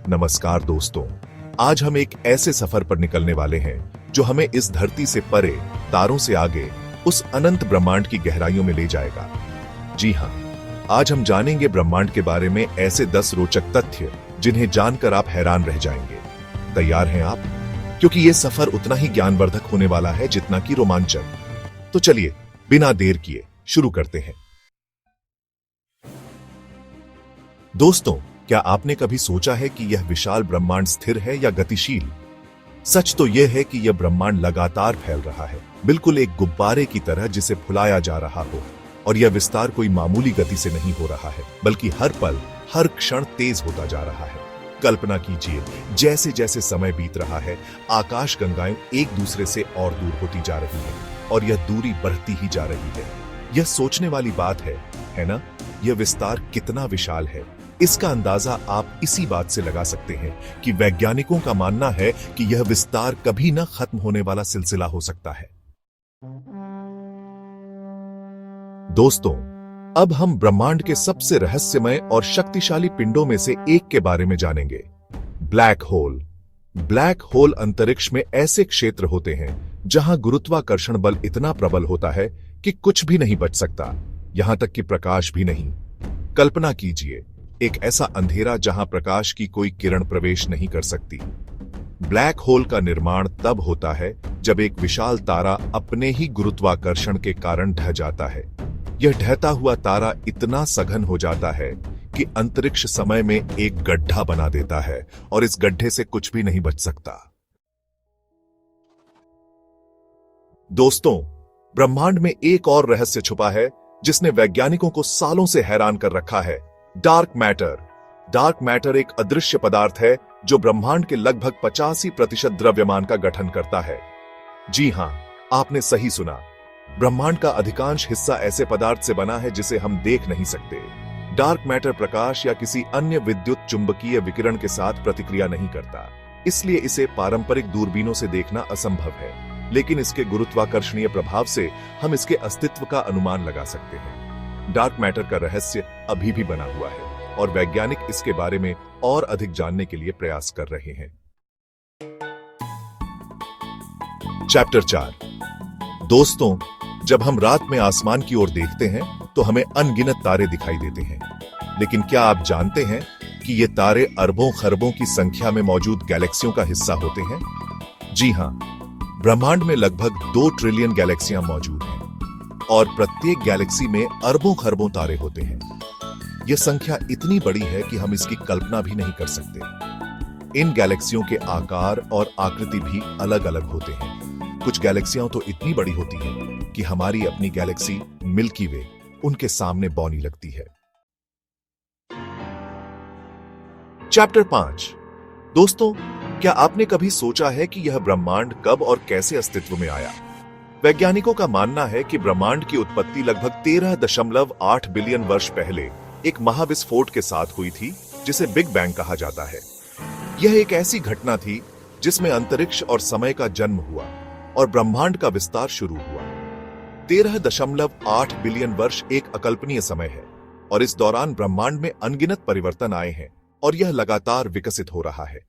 नमस्कार दोस्तों, आज हम एक ऐसे सफर पर निकलने वाले हैं जो हमें इस धरती से परे, तारों से आगे, उस अनंत ब्रह्मांड की गहराइयों में ले जाएगा। जी हाँ, आज हम जानेंगे ब्रह्मांड के बारे में ऐसे 10 रोचक तथ्य जिन्हें जानकर आप हैरान रह जाएंगे। तैयार हैं आप? क्योंकि ये सफर उतना ही ज्ञानवर्धक होने वाला है जितना कि रोमांचक। तो चलिए बिना देर किए शुरू करते हैं। दोस्तों, क्या आपने कभी सोचा है कि यह विशाल ब्रह्मांड स्थिर है या गतिशील? सच तो यह है कि यह ब्रह्मांड लगातार फैल रहा है, बिल्कुल एक गुब्बारे की तरह जिसे फुलाया जा रहा हो। और यह विस्तार कोई मामूली गति से नहीं हो रहा है, बल्कि हर पल, हर क्षण तेज होता जा रहा है। कल्पना कीजिए, जैसे जैसे समय बीत रहा है, आकाश गंगाएं एक दूसरे से और दूर होती जा रही हैं, और यह दूरी बढ़ती ही जा रही है। यह सोचने वाली बात है ना? यह विस्तार कितना विशाल है, इसका अंदाजा आप इसी बात से लगा सकते हैं कि वैज्ञानिकों का मानना है कि यह विस्तार कभी न खत्म होने वाला सिलसिला हो सकता है। दोस्तों, अब हम ब्रह्मांड के सबसे रहस्यमय और शक्तिशाली पिंडों में से एक के बारे में जानेंगे, ब्लैक होल। ब्लैक होल अंतरिक्ष में ऐसे क्षेत्र होते हैं जहां गुरुत्वाकर्षण बल इतना प्रबल होता है कि कुछ भी नहीं बच सकता, यहां तक कि प्रकाश भी नहीं। कल्पना कीजिए, एक ऐसा अंधेरा जहां प्रकाश की कोई किरण प्रवेश नहीं कर सकती। ब्लैक होल का निर्माण तब होता है जब एक विशाल तारा अपने ही गुरुत्वाकर्षण के कारण ढह जाता है। यह ढहता हुआ तारा इतना सघन हो जाता है कि अंतरिक्ष समय में एक गड्ढा बना देता है और इस गड्ढे से कुछ भी नहीं बच सकता। दोस्तों, ब्रह्मांड में एक और रहस्य छुपा है जिसने वैज्ञानिकों को सालों से हैरान कर रखा है, डार्क मैटर। डार्क मैटर एक अदृश्य पदार्थ है जो ब्रह्मांड के लगभग 85% द्रव्यमान का गठन करता है। जी हां, आपने सही सुना, ब्रह्मांड का अधिकांश हिस्सा ऐसे पदार्थ से बना है जिसे हम देख नहीं सकते। डार्क मैटर प्रकाश या किसी अन्य विद्युत चुंबकीय विकिरण के साथ प्रतिक्रिया नहीं करता, इसलिए इसे पारंपरिक दूरबीनों से देखना असंभव है, लेकिन इसके गुरुत्वाकर्षणीय प्रभाव से हम इसके अस्तित्व का अनुमान लगा सकते हैं। डार्क मैटर का रहस्य अभी भी बना हुआ है और वैज्ञानिक इसके बारे में और अधिक जानने के लिए प्रयास कर रहे हैं। चैप्टर 4। दोस्तों, जब हम रात में आसमान की ओर देखते हैं तो हमें अनगिनत तारे दिखाई देते हैं, लेकिन क्या आप जानते हैं कि ये तारे अरबों खरबों की संख्या में मौजूद गैलेक्सियों का हिस्सा होते हैं? जी हां, ब्रह्मांड में लगभग 2 ट्रिलियन गैलेक्सियां मौजूद हैं और प्रत्येक गैलेक्सी में अरबों खरबों तारे होते हैं। यह संख्या इतनी बड़ी है कि हम इसकी कल्पना भी नहीं कर सकते। इन गैलेक्सियों के आकार और आकृति भी अलग अलग होते हैं। कुछ गैलेक्सियां तो इतनी बड़ी होती हैं कि हमारी अपनी गैलेक्सी मिल्की वे उनके सामने बौनी लगती है। चैप्टर 5। दोस्तों, क्या आपने कभी सोचा है कि यह ब्रह्मांड कब और कैसे अस्तित्व में आया? वैज्ञानिकों का मानना है कि ब्रह्मांड की उत्पत्ति लगभग 13.8 बिलियन वर्ष पहले एक महाविस्फोट के साथ हुई थी, जिसे बिग बैंग कहा जाता है। यह एक ऐसी घटना थी जिसमें अंतरिक्ष और समय का जन्म हुआ और ब्रह्मांड का विस्तार शुरू हुआ। 13.8 बिलियन वर्ष एक अकल्पनीय समय है और इस दौरान ब्रह्मांड में अनगिनत परिवर्तन आए हैं और यह लगातार विकसित हो रहा है।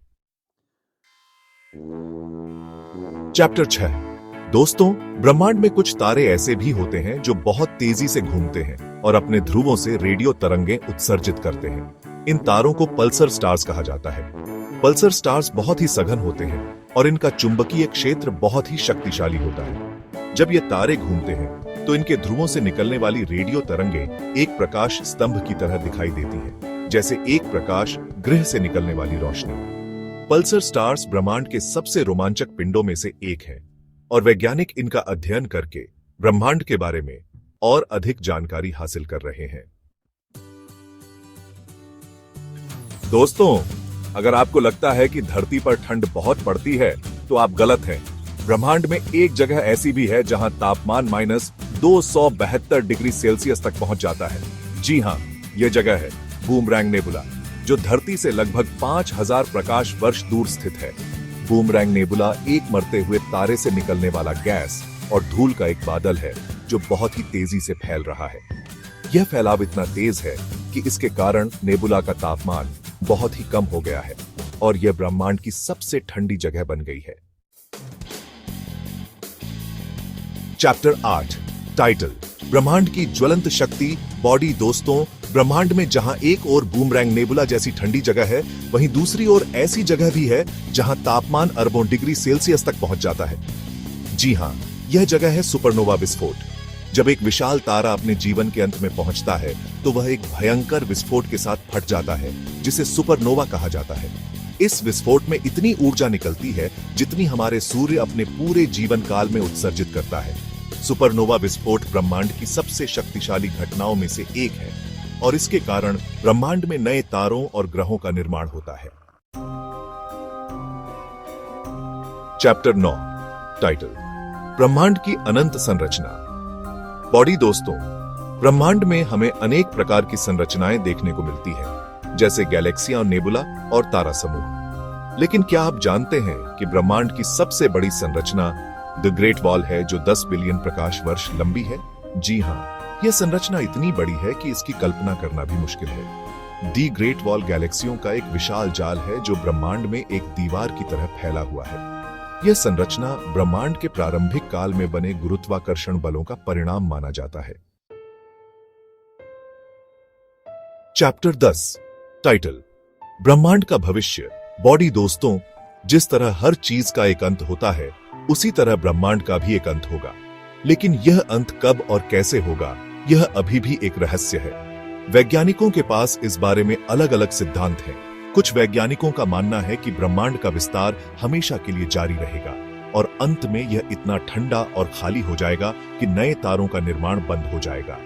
चैप्टर 6। दोस्तों, ब्रह्मांड में कुछ तारे ऐसे भी होते हैं जो बहुत तेजी से घूमते हैं और अपने ध्रुवों से रेडियो तरंगें उत्सर्जित करते हैं। इन तारों को पल्सर स्टार्स कहा जाता है। पल्सर स्टार्स बहुत ही सघन होते हैं और इनका चुंबकीय क्षेत्र बहुत ही शक्तिशाली होता है। जब ये तारे घूमते हैं तो इनके ध्रुवों से निकलने वाली रेडियो तरंगें एक प्रकाश स्तंभ की तरह दिखाई देती हैं, जैसे एक प्रकाश गृह से निकलने वाली रोशनी। पल्सर स्टार्स ब्रह्मांड के सबसे रोमांचक पिंडों में से एक है और वैज्ञानिक इनका अध्ययन करके ब्रह्मांड के बारे में और अधिक जानकारी हासिल कर रहे हैं। दोस्तों, अगर आपको लगता है कि धरती पर ठंड बहुत पड़ती है तो आप गलत हैं। ब्रह्मांड में एक जगह ऐसी भी है जहां तापमान -272 डिग्री सेल्सियस तक पहुंच जाता है। जी हां, यह जगह है बूमरैंग नेबुला, जो धरती से लगभग 5000 प्रकाश वर्ष दूर स्थित है। बूमरैंग नेबुला एक मरते हुए तारे से निकलने वाला गैस और धूल का एक बादल है जो बहुत ही तेजी से फैल रहा है। यह फैलाव इतना तेज है कि इसके कारण नेबुला का तापमान बहुत ही कम हो गया है। और यह ब्रह्मांड की सबसे ठंडी जगह बन गई है। चैप्टर 8 टाइटल ब्रह्मांड की ज्वलंत शक्ति। बॉडी दोस्तों, ब्रह्मांड में जहां एक ओर बूमरैंग नेबुला जैसी ठंडी जगह है, वहीं दूसरी ओर ऐसी जगह भी है जहां तापमान अरबों डिग्री सेल्सियस तक पहुंच जाता है। जी हां, यह जगह है सुपरनोवा विस्फोट। जब एक विशाल तारा अपने जीवन के अंत में पहुंचता है तो वह एक भयंकर विस्फोट के साथ फट जाता है, जिसे सुपरनोवा कहा जाता है। इस विस्फोट में इतनी ऊर्जा निकलती है जितनी हमारे सूर्य अपने पूरे जीवन काल में उत्सर्जित करता है। सुपरनोवा विस्फोट ब्रह्मांड की सबसे शक्तिशाली घटनाओं में से एक है और इसके कारण ब्रह्मांड में नए तारों और ग्रहों का निर्माण होता है। चैप्टर 9 टाइटल ब्रह्मांड की अनंत संरचना। बॉडी दोस्तों, ब्रह्मांड में हमें अनेक प्रकार की संरचनाएं देखने को मिलती हैं, जैसे गैलेक्सियां, नेबुला और तारा समूह। लेकिन क्या आप जानते हैं कि ब्रह्मांड की सबसे बड़ी संरचना द ग्रेट वॉल है, जो 10 बिलियन प्रकाश वर्ष लंबी है? जी हां, यह संरचना इतनी बड़ी है कि इसकी कल्पना करना भी मुश्किल है। दी ग्रेट वॉल गैलेक्सियों का एक विशाल जाल है जो ब्रह्मांड में एक दीवार की तरह फैला हुआ है। यह संरचना ब्रह्मांड के प्रारंभिक काल में बने गुरुत्वाकर्षण बलों का परिणाम माना जाता है। चैप्टर 10 टाइटल ब्रह्मांड का भविष्य। बॉडी दोस्तों, जिस तरह हर चीज का एक अंत होता है, उसी तरह ब्रह्मांड का भी एक अंत होगा। लेकिन यह अंत कब और कैसे होगा, यह अभी भी एक रहस्य है। वैज्ञानिकों के पास इस बारे में अलग अलग सिद्धांत हैं। कुछ वैज्ञानिकों का मानना है कि ब्रह्मांड का विस्तार हमेशा के लिए जारी रहेगा और अंत में यह इतना ठंडा और खाली हो जाएगा कि नए तारों का निर्माण बंद हो जाएगा।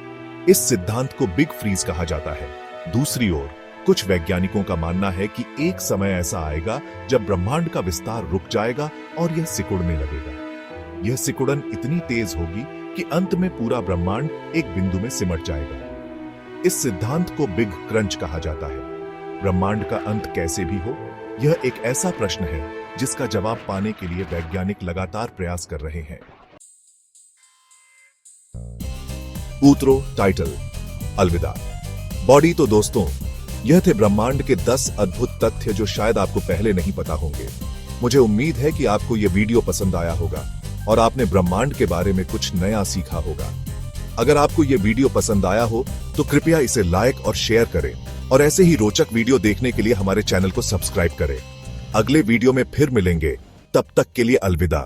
इस सिद्धांत को बिग फ्रीज कहा जाता है। दूसरी ओर कुछ वैज्ञानिकों का मानना है कि एक समय ऐसा आएगा जब ब्रह्मांड का विस्तार रुक जाएगा और यह सिकुड़ने लगेगा। यह सिकुड़न इतनी तेज होगी कि अंत में पूरा ब्रह्मांड एक बिंदु में सिमट जाएगा। इस सिद्धांत को बिग क्रंच कहा जाता है। ब्रह्मांड का अंत कैसे भी हो, यह एक ऐसा प्रश्न है जिसका जवाब पाने के लिए वैज्ञानिक लगातार प्रयास कर रहे हैं। उत्तरो टाइटल अलविदा। बॉडी तो दोस्तों, यह थे ब्रह्मांड के 10 अद्भुत तथ्य जो शायद आपको पहले नहीं पता होंगे। मुझे उम्मीद है कि आपको यह वीडियो पसंद आया होगा और आपने ब्रह्मांड के बारे में कुछ नया सीखा होगा। अगर आपको यह वीडियो पसंद आया हो तो कृपया इसे लाइक और शेयर करें और ऐसे ही रोचक वीडियो देखने के लिए हमारे चैनल को सब्सक्राइब करें। अगले वीडियो में फिर मिलेंगे, तब तक के लिए अलविदा।